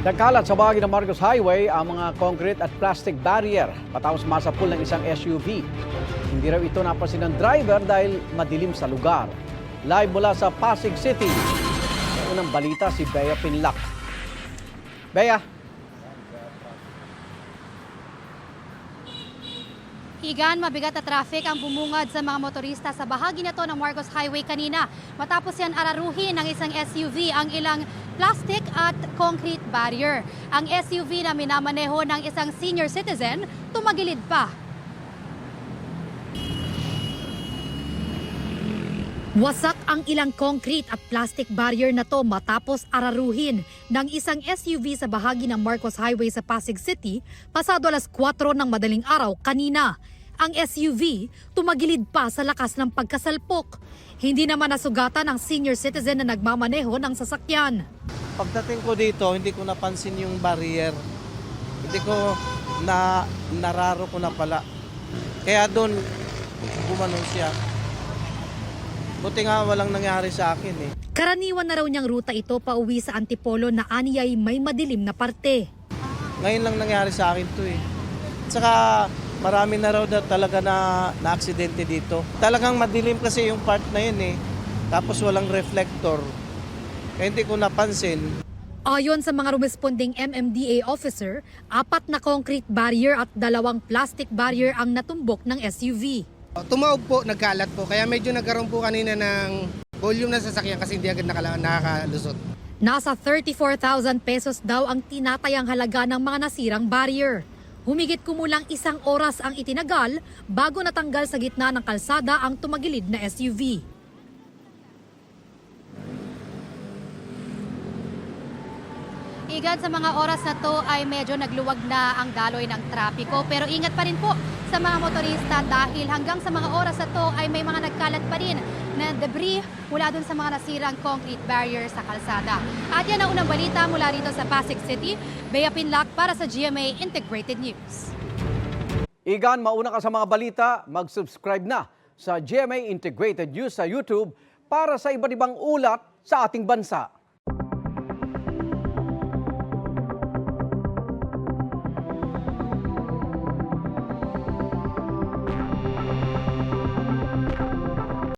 Nagkalat sa bahagi ng Marcos Highway ang mga concrete at plastic barrier matapos masapul ng isang SUV. Hindi raw ito napansin ng driver dahil madilim sa lugar. Live mula sa Pasig City, may unang balita si Bea Pinlac. Bea. Higan, mabigat na traffic ang bumungad sa mga motorista sa bahagi na to ng Marcos Highway kanina. Matapos yan araruhin ng isang SUV ang ilang plastic at concrete barrier. Ang SUV na minamaneho ng isang senior citizen, tumagilid pa. Wasak ang ilang concrete at plastic barrier na to matapos araruhin ng isang SUV sa bahagi ng Marcos Highway sa Pasig City pasado alas 4 ng madaling araw kanina. Ang SUV tumagilid pa sa lakas ng pagkasalpok. Hindi naman nasugatan ang senior citizen na nagmamaneho ng sasakyan. Pagdating ko dito, hindi ko napansin yung barrier. Hindi ko nararo ko na pala. Kaya doon, gumanon siya. Buti nga walang nangyari sa akin eh. Karaniwan na raw niyang ruta ito pauwi sa Antipolo na aniyay may madilim na parte. Ngayon lang nangyari sa akin to eh. Saka marami na raw talaga na aksidente dito. Talagang madilim kasi yung part na yun eh. Tapos walang reflector. Kaya hindi ko napansin. Ayon sa mga rumesponding MMDA officer, 4 na concrete barrier at 2 plastic barrier ang natumbok ng SUV. Tumawag po, nagkalat po. Kaya medyo nagkaroon po kanina ng volume ng sasakyan kasi hindi agad nakakalusot. Nasa 34,000 pesos daw ang tinatayang halaga ng mga nasirang barrier. Humigit kumulang 1 oras ang itinagal bago natanggal sa gitna ng kalsada ang tumagilid na SUV. Igan, sa mga oras na to ay medyo nagluwag na ang daloy ng trapiko, pero ingat pa rin po sa mga motorista dahil hanggang sa mga oras na to ay may mga nagkalat pa rin na debris mula dun sa mga nasirang concrete barrier sa kalsada. At yan ang unang balita mula rito sa Pasig City. Bea Pinlac para sa GMA Integrated News. Igan, mauna ka sa mga balita, mag-subscribe na sa GMA Integrated News sa YouTube para sa iba't ibang ulat sa ating bansa.